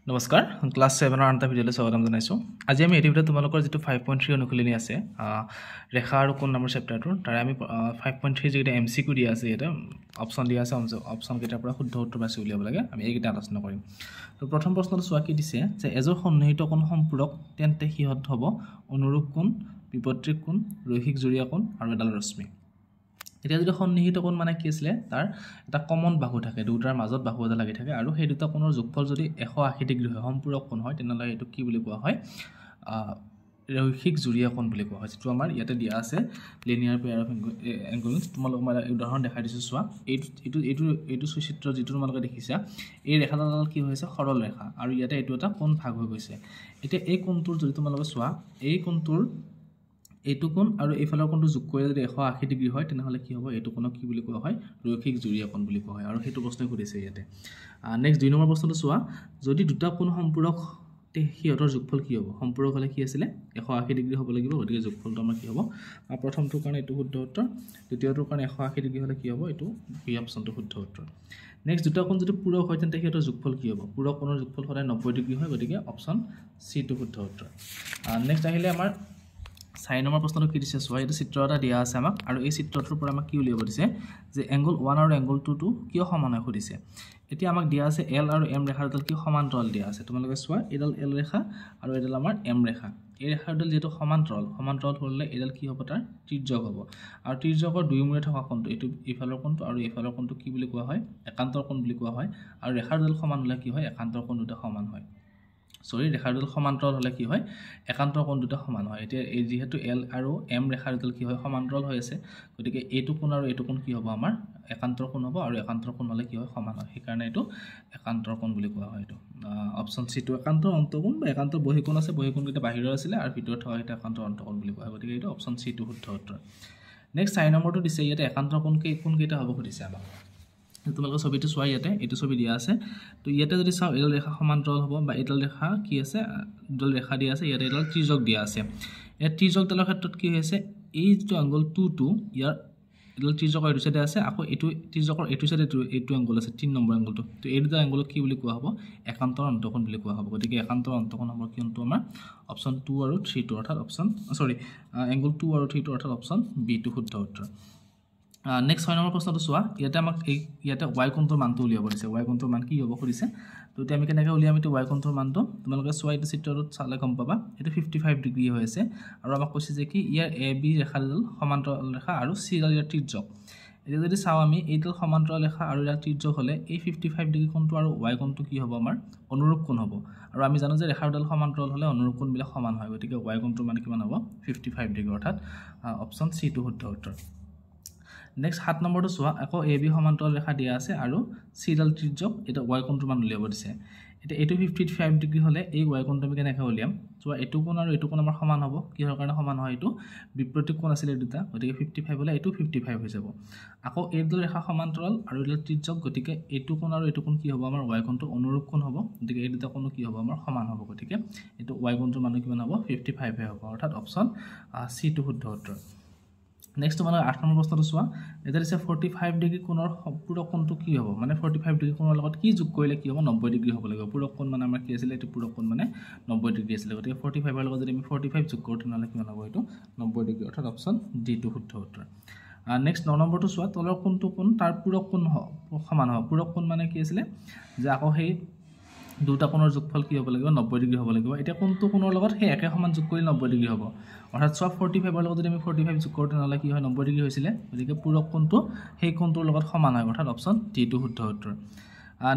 নমস্কাৰ ক্লাছ 7 ৰ আনটা ভিডিঅ'লৈ স্বাগতম জনাইছো। আজি আমি এই ভিডিঅ'ত তোমালোকৰ যেটো 5.3 অনুকূলনী আছে ৰেখা আৰু কোণ নামৰ চেপ্টাৰটোৰ তাৰে আমি 5.3 যেটা এমসিকিউ দিয়া আছে এটা অপচন দিয়া আছে অপচন কেইটাৰ পৰা শুদ্ধ উত্তৰ বাছি উলিয়াব লাগে আমি এইকেইটা আলোচনা কৰিম। তো প্ৰথম প্ৰশ্নটো চোৱা কি দিছে যে এজৰ সন্নিহিত কোণ সম্পূৰক তেন্তে সিহঁত হ'ব অনুৰূপ কোণ, বিপত্তিক কোণ, ৰৈখিক জুৰীয়া কোণ আৰু এডাল ৰশ্মি। এতিয়া যদি সন্নিহিত কোণ মানে কি আছিল তাৰ এটা কমন বাহু থাকে দুটাৰ মাজত বাহু এটা লাগি থাকে আৰু সেই দুটা কোণৰ যোগফল যদি 180 ডিগ্ৰী হয় সম্পূৰক কোণ হয় তেনলে এটো কি বুলি কোৱা হয় ৰৈখিক জুৰীয়া কোণ বুলি কোৱা হয় যেটো আমাৰ ইয়াতে দিয়া আছে লিনিয়াৰ পেয়াৰ অফ এংগলছ তোমালোক মই উদাহৰণ দেখাই দিছো চোৱা এইটো চিত্ৰ যেটো তোমালোকে দেখিছা এই ৰেখাডাল কি হৈছে সৰল ৰেখা আৰু ইয়াতে এইটো এটা কোণ ভাগ হৈ গৈছে। এতিয়া এই কোণটোৰ যদি তোমালোকে চোৱা এই কোণটোৰ এইটো কোণ আৰু এইফালৰ কোণটো যোগ কৰি যদি 180 ডিগ্ৰী হয় তেনেহলে কি হ'ব এইটো কোণক কি বুলি কোৱা হয় ৰৈখিক জুৰীয়া কোণ বুলি কোৱা হয় আৰু সেইটো প্ৰশ্ন কৰিছে ইয়াতে। নেক্সট 2 নম্বৰ প্ৰশ্নটো চোৱা যদি দুটা কোণ সম্পূৰক তে সিহঁতৰ যোগফল কি হ'ব সম্পূৰক হলে কি আছিল 180 ডিগ্ৰী হ'ব লাগিব গতিকে যোগফলটো আমাৰ কি হ'ব প্ৰথমটোৰ কাৰণে এইটো শুদ্ধ উত্তৰ দ্বিতীয়টোৰ কাৰণে 180 ডিগ্ৰী হলে কি হ'ব এইটো বি অপচনটো শুদ্ধ উত্তৰ। নেক্সট দুটা কোণ যদি পূৰক হয় তেন্তে সিহঁতৰ যোগফল কি হ'ব পূৰক কোণৰ যোগফল সদায় 90 ডিগ্ৰী হয় গতিকে অপচন সি টো শুদ্ধ উত্তৰ। নেক্সট আহিলে আমাৰ 4 নম্বৰ প্ৰশ্নটো কি দিছে চোৱা এটা চিত্ৰ এটা দিয়া আছে আমাক আৰু এই চিত্ৰটোৰ পৰা আমাক কি উলিয়াব দিছে যে এংগল 1 আৰু এংগল 2 টো কিয় সমান হয় খুদিছে। এতিয়া আমাক দিয়া আছে এল আৰু এম ৰেখাৰ দুডাল কি সমান্তৰাল দিয়া আছে তোমালোকে চোৱা এডাল এল ৰেখা আৰু এডাল আমাৰ এম ৰেখা এই ৰেখাৰ দুডাল যেটো সমান্তৰাল হ'লে এডাল কি হ'ব তাৰ ত্ৰিজ্যক হ'ব আৰু ত্ৰিজ্যকৰ দুই মূৰে থকা কোণটো এইটো ইফালৰ কোণটো আৰু ইফালৰ কোণটো কি বুলি কোৱা হয় একান্তৰ কোণ বুলি কোৱা হয় আৰু ৰেখাৰ দুডাল সমান হ'লে কি হয় একান্তৰ কোণ দুটা সমান হয় ৰেখাৰ দুডাল সমান্তৰাল হ'লে কি হয় একান্তৰ কোণ দুটা সমান হয়। এতিয়া এই যেহেতু এল আৰু এম ৰেখাৰ দুডাল কি হয় সমান্তৰাল হৈ আছে গতিকে এইটো কোণ আৰু এইটো কোণ কি হ'ব আমাৰ একান্তৰ কোণ হ'ব আৰু একান্তৰ কোণ হ'লে কি হয় সমান হয় সেইকাৰণে এইটো একান্তৰ কোণ বুলি কোৱা হয় এইটো অপচন সি টো একান্তৰ অন্তঃকোণ বা একান্তৰ বহিকোণ আছে বহিকোণ কেইটা বাহিৰৰ আছিল আৰু ভিতৰত থকা এটা একান্তৰ অন্তঃকোণ বুলি কোৱা হয় গতিকে এইটো অপচন সি টো শুদ্ধ উত্তৰ। নেক্সট 4 নম্বৰটো দিছে ইয়াতে একান্তৰ কোণ কেইটা হ'ব খুদিছে আমাক তোমালোকে ছবিটো চোৱা ইয়াতে এইটো ছবি দিয়া আছে তো ইয়াতে যদি চাও এডাল ৰেখা সমান্তৰাল হ'ব বা এডাল ৰেখা কি আছে দুডাল ৰেখা দিয়া আছে ইয়াতে এডাল ত্ৰিজ্যক দিয়া আছে এই ত্ৰিজ্যকডালৰ ক্ষেত্ৰত কি হৈছে এই যেটো এংগল 2 টো ইয়াৰ এডাল ত্ৰিজ্যকৰ এইটো সাইডে আছে আকৌ এইটো ত্ৰিজ্যকৰ এইটো সাইডে এইটো এংগল আছে 3 নম্বৰ এংগলটো তো এই দুটা এংগলক কি বুলি কোৱা হ'ব একান্তৰ অন্তঃকোণ বুলি কোৱা হ'ব গতিকে একান্তৰ অন্তঃকোণ হ'ব কিটো আমাৰ অপচন 2 আৰু 3 টো অৰ্থাৎ অপচন এংগল 2 আৰু 3 টো অৰ্থাৎ অপচন বি টো শুদ্ধ উত্তৰ। নেক্সট 6 নম্বৰ প্ৰশ্নটো চোৱা ইয়াতে আমাক ইয়াতে y কোণটোৰ মানটো উলিয়াব দিছে y কোণটোৰ মান কি হ'ব খুদিছে তো এতিয়া আমি কেনেকৈ উলিয়াম এইটো y কোণটোৰ মানটো তোমালোকে চোৱা এইটো চিত্ৰটোত চালে গম পাবা এইটো 55 ডিগ্ৰী হৈ আছে আৰু আমাক কৈছে যে কি ইয়াৰ এ বি ৰেখাডাল সমান্তৰাল ৰেখা আৰু চি ডাল ইয়াৰ ত্ৰিজ্যক। এতিয়া যদি চাও আমি এইডাল সমান্তৰাল ৰেখা আৰু ইয়াৰ ত্ৰিজ্যক হলে এই 55 ডিগ্ৰী কোণটো আৰু y কোণটো কি হ'ব আমাৰ অনুৰূপ কোণ হ'ব আৰু আমি জানো যে ৰেখাডাল সমান্তৰাল হলে অনুৰূপ কোণবিলাক সমান হয় গতিকে y কোণটোৰ মান কিমান হ'ব 55 ডিগ্ৰী অৰ্থাৎ অপচন সি টো শুদ্ধ উত্তৰ। নেক্সট 7 নম্বৰটো চোৱা আকৌ এ বি সমান্তৰাল ৰেখা দিয়া আছে আৰু চি ডাল ত্ৰিজ্যক এটা y কোণটোৰ মান উলিয়াব দিছে। এতিয়া এইটো 55 ডিগ্ৰী হলে এই y কোণটো আমি কেনেকৈ উলিয়াম চোৱা এইটো কোণ আৰু এইটো কোণ আমাৰ সমান হ'ব কিহৰ কাৰণে সমান হয় এইটো বিপৰীত কোণ আছিল দুটা গতিকে 55 হলে এইটো 55 হৈ যাব আকৌ এইডাল ৰেখা সমান্তৰাল আৰু এইডাল ত্ৰিজ্যক গতিকে এইটো কোণ আৰু এইটো কোণ কি হ'ব আমাৰ y কোণটো অনুৰূপ কোণ হ'ব গতিকে এই দুটা কোণ কি হ'ব আমাৰ সমান হ'ব গতিকে এইটো y কোণটোৰ মান কিমান হ'ব 55 হ'ব অৰ্থাৎ অপচন সি টো শুদ্ধ উত্তৰ। নেক্সট তোমালোকে 8 নম্বৰ প্ৰশ্নটো চোৱা এটা দিছে 45 ডিগ্ৰী কোণৰ পূৰক কোণটো কি হ'ব মানে 45 ডিগ্ৰী কোণৰ লগত কি যোগ কৰিলে কি হ'ব 90 ডিগ্ৰী হ'ব লাগিব পূৰক কোণ মানে আমাৰ কি আছিল এইটো পূৰক কোণ মানে 90 ডিগ্ৰী আছিল গতিকে 45 ৰ লগত যদি আমি 45 যোগ কৰোঁ তেনেহলে কিমান হ'ব এইটো 90 ডিগ্ৰী অৰ্থাৎ অপচন ডি টো শুদ্ধ উত্তৰ। নেক্সট 9 নম্বৰটো চোৱা তলৰ কোণটো কোণ তাৰ পূৰক কোণ সমান হ'ব পূৰক কোণ মানে কি আছিল যে আকৌ সেই দুটা কোণৰ যোগফল কি হ'ব লাগিব 90 ডিগ্ৰী হ'ব লাগিব। এতিয়া কোণটো কোণৰ লগত সেই একে সমান যোগ কৰি 90 ডিগ্ৰী হ'ব অৰ্থাৎ সব 45 ৰ লগত যদি আমি 45 যোগ কৰোঁ তেনেহলে কি হয় 90 ডিগ্ৰী হৈছিলে গতিকে পূৰক কোণটো সেই কোণটোৰ লগত সমান হয় অৰ্থাৎ অপচন ডি টো শুদ্ধ উত্তৰ।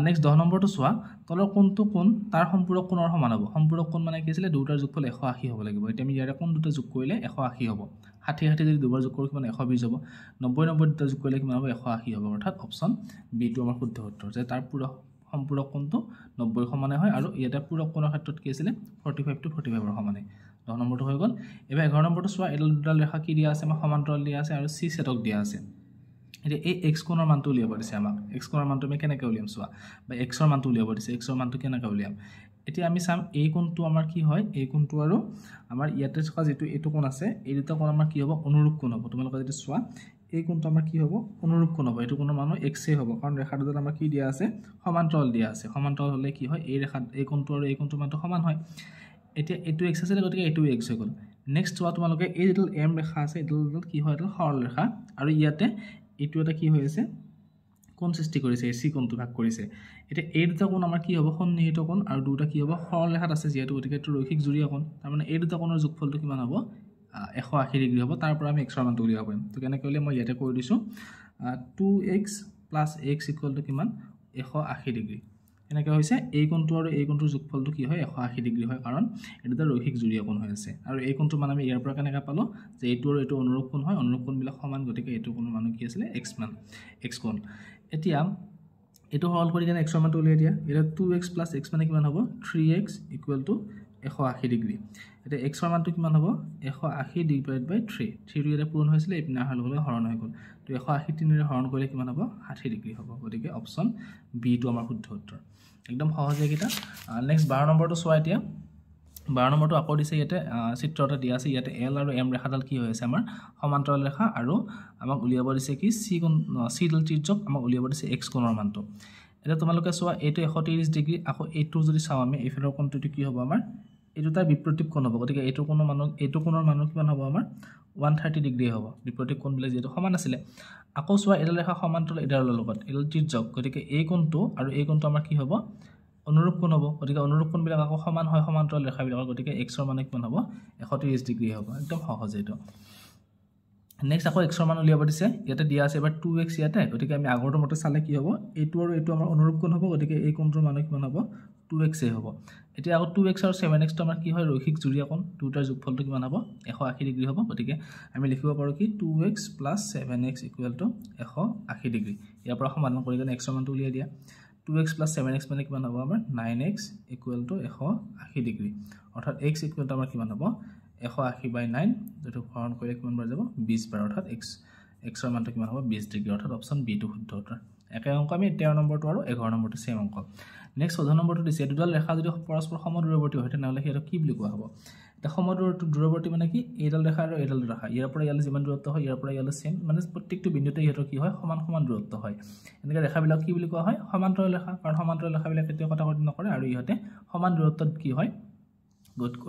নেক্সট 10 নম্বৰটো চোৱা তলৰ কোণটো কোণ তাৰ সম্পূৰক কোণৰ সমান হ'ব সম্পূৰক কোণ মানে কি আছিল দুটাৰ যোগফল 180 হ'ব লাগিব। এতিয়া আমি ইয়াৰে কোণ দুটা যোগ কৰিলে 180 হ'ব 60 যদি দুবাৰ যোগ কৰোঁ কিমান 120 হ'ব 90 দুটা যোগ কৰিলে কিমান হ'ব 180 হ'ব অৰ্থাৎ অপচন বি টো আমাৰ শুদ্ধ উত্তৰ যে তাৰ সম্পূৰক কোণটো 90 সমানে হয় আৰু ইয়াতে পূৰক কোণৰ ক্ষেত্ৰত কি আছিল 45 টো 45 ৰ সমানে 10 নম্বৰটো হৈ গ'ল। এবাৰ 11 নম্বৰটো চোৱা এডাল দুডাল ৰেখা কি দিয়া আছে আমাৰ সমান্তৰাল দিয়া আছে আৰু চি ছেটক দিয়া আছে। এতিয়া এই x কোণৰ মানটো উলিয়াব দিছে আমাক x কোণৰ মানটো আমি কেনেকৈ উলিয়াম চোৱা বা x ৰ মানটো উলিয়াব দিছে x ৰ মানটো কেনেকৈ উলিয়াম এতিয়া আমি চাম এই কোণটো আমাৰ কি হয় এই কোণটো আৰু আমাৰ ইয়াতে থকা যেটো এইটো কোণ আছে এই দুটা কোণ আমাৰ কি হ'ব অনুৰূপ কোণ হ'ব তোমালোকে যদি চোৱা এই কোণটো আমাৰ কি হ'ব অনুৰূপ কোণ হ'ব এইটো কোণৰ মান x এ হ'ব কাৰণ ৰেখা দুডাল আমাৰ কি দিয়া আছে সমান্তৰাল দিয়া আছে সমান্তৰাল হ'লে কি হয় এই ৰেখা এই কোণটো আৰু এই কোণটোৰ মানটো সমান হয় এতিয়া এইটো x আছে গতিকে এইটো x হৈ গ'ল নেক্সট চোৱা তোমালোকে এই যেটো m ৰেখা আছে এইটো কি হয় এটা সৰল ৰেখা আৰু ইয়াতে এইটো এটা কি হৈ আছে কোণ সৃষ্টি কৰিছে ac কোণটো ভাগ কৰিছে এতিয়া এই দুটা কোণ আমাৰ কি হ'ব সন্নিহিত কোণ আৰু দুটা কি হ'ব সৰল ৰেখাত আছে যেহেতু গতিকে এইটো ৰৈখিক জুৰীয়া কোণ তাৰ মানে এই দুটা কোণৰ যোগফলটো কিমান হ'ব 180 ডিগ্ৰী হ'ব তাৰ পৰা আমি x ৰ মানটো উলিয়াব পাৰিম তো কেনে কৰিলে মই ইয়াতে কৈ দিছো 2x + x = কিমান 180 ডিগ্ৰী এনেকৈ হৈছে এই কোণটো আৰু এই কোণটোৰ যোগফলটো কি হয় 180 ডিগ্ৰী হয় কাৰণ এটা ৰৈখিক জুৰীয়া কোণ হৈ আছে আৰু এই কোণটো মান আমি ইয়াৰ পৰা কেনেকৈ পালো যে এইটো আৰু এইটো অনুৰূপ কোণ হয় অনুৰূপ কোণবিলাক সমান গতিকে এইটো কোণৰ মান কি আছিল x মান x কোণ এতিয়া এটো সৰল কৰি কেনে x ৰ মানটো উলিয়াই দিয়া এটা 2x + x মানে কিমান হ'ব 3x = 180 ডিগ্ৰী এটা x ৰ মানটো কিমান হ'ব 180 / 3 3 ৰ পূৰণ হৈছিল এই পিনা হল হৰণ হৈ গ'ল তো 180 3 ৰে হৰণ কৰিলে কিমান হ'ব 60 ডিগ্ৰী হ'ব গতিকে অপচন বি টো আমাৰ শুদ্ধ উত্তৰ একদম সহজ এইটা নেক্সট 12 নম্বৰটো চোৱা এতিয়া 12 নম্বৰটো আকৌ দিছে ইয়াতে চিত্ৰ এটা দিয়া আছে ইয়াতে l আৰু m ৰেখাডাল কি হৈ আছে আমাৰ সমান্তৰাল ৰেখা আৰু আমাক উলিয়াব দিছে কি c ডাল ত্ৰিজ্যক আমাক উলিয়াব দিছে x কোণৰ মানটো এটা তোমালোকে চোৱা এইটো 130 ডিগ্ৰী আকৌ এইটো যদি চাও আমি এইফালৰ কোণটো কি হ'ব আমাৰ এইটো তাৰ বিপৰীত কোণ হ'ব গতিকে এইটো কোণৰ মান কিমান হ'ব আমাৰ 130 ডিগ্ৰী হ'ব বিপৰীত কোণ বিলে যেটো সমান আছিল আকৌ চোৱা এডাল ৰেখা সমান্তৰাল এডালৰ লগত এডাল ত্ৰিজ্যক গতিকে এই কোণটো আৰু এই কোণটো আমাৰ কি হ'ব অনুৰূপ কোণ হ'ব গতিকে অনুৰূপ কোণবিলাক আকৌ সমান হয় সমান্তৰাল ৰেখাবিলাকৰ গতিকে x ৰ মান কিমান হ'ব 130 ডিগ্ৰী হ'ব একদম সহজ এইটো নেক্সট আকৌ x ৰ মান উলিয়াব দিছে ইয়াতে দিয়া আছে এবাৰ 2x ইয়াতে গতিকে আমি আগৰটো মতে চালে কি হ'ব এইটো আৰু এইটো আমাৰ অনুৰূপ কোণ হ'ব গতিকে এই কোণটোৰ মান কিমান হ'ব 2x এ হ'ব এতিয়া আকৌ 2x আৰু 7x টো আমাৰ কি হয় ৰৈখিক জুৰীয়া কোণ দুটাৰ যোগফলটো কিমান হ'ব 180 ডিগ্ৰী হ'ব গতিকে আমি লিখিব পাৰো কি 2x + 7x = 180 ডিগ্ৰী ইয়াৰ পৰা সমাধান কৰি কেনে x ৰ মানটো উলিয়াই দিয়া 2x + 7x মানে কিমান হ'ব আমাৰ 9x = 180 ডিগ্ৰী অৰ্থাৎ x = আমাৰ কিমান হ'ব 180/9 যেটো হৰণ কৰিলে কিমান বাৰ যাব 20 বাৰ অৰ্থাৎ x ৰ মানটো কিমান হ'ব 20 ডিগ্ৰী অৰ্থাৎ অপচন বি টো শুদ্ধ উত্তৰ একে অংক আমি 13 নম্বৰটো আৰু 11 নম্বৰটো সেম অংক নেক্সট 14 নম্বৰটো দিছে দুডাল ৰেখা যদি পৰস্পৰ সমদূৰৱৰ্তী হয় তেনেহলে হেটো কি বুলি কোৱা হ'ব এটা সমদূৰৱৰ্তী মানে কি এইডাল ৰেখা আৰু এইডাল ৰেখা ইয়াৰ পৰা ইয়ালৈ যিমান দূৰত্ব হয় ইয়াৰ পৰা ইয়ালৈ সেম মানে প্ৰত্যেকটো বিন্দুতে হেটো কি হয় সমান দূৰত্ব হয় এনেকৈ ৰেখাবিলাক কি বুলি কোৱা হয় সমান্তৰাল ৰেখা কাৰণ সমান্তৰাল ৰেখাবিলাক কেতিয়াও কটাকটি নকৰে আৰু ইহতে সমান দূৰত্বত কি হয়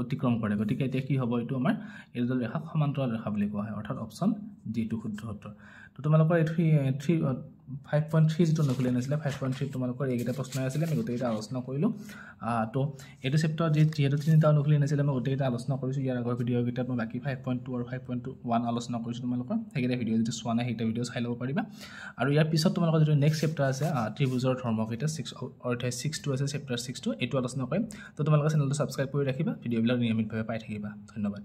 অতিক্ৰম কৰে গতিকে এতিয়া কি হ'ব এইটো আমাৰ এইডাল ৰেখা সমান্তৰাল ৰেখা বুলি কোৱা হয় অৰ্থাৎ অপচন ডি টো শুদ্ধ উত্তৰ তো তোমালোকৰ 5.3 যেটো নকলে নাছিলে 5.3 তোমালোকৰ এইকেইটা প্ৰশ্ন আছিল আমি গোটেইটা আলোচনা কৰিলো তো এইটো চেপ্টাৰ যেহেতু তিনিটা নকলে নাছিলে মই গোটেইটা আলোচনা কৰিছো ইয়াৰ আগৰ ভিডিও কেইটাত মই বাকি 5.2 আৰু 5.1 আলোচনা কৰিছো তোমালোকৰ সেইকেইটা ভিডিও যেটো চোৱা নাই সেইটা ভিডিও চাই ল'ব পাৰিবা আৰু ইয়াৰ পিছত তোমালোকৰ যেটো নেক্সট চেপ্টাৰ আছে ত্ৰিভুজৰ ধৰ্মকেইটা 6 অধ্যায় 6 টো আছে চেপ্টাৰ 6 টো এইটো আলোচনা কৰিম তো তোমালোকৰ চেনেলটো সাবস্ক্ৰাইব কৰি ৰাখিবা ভিডিওবিলাক নিয়মিতভাৱে পাই থাকিবা ধন্যবাদ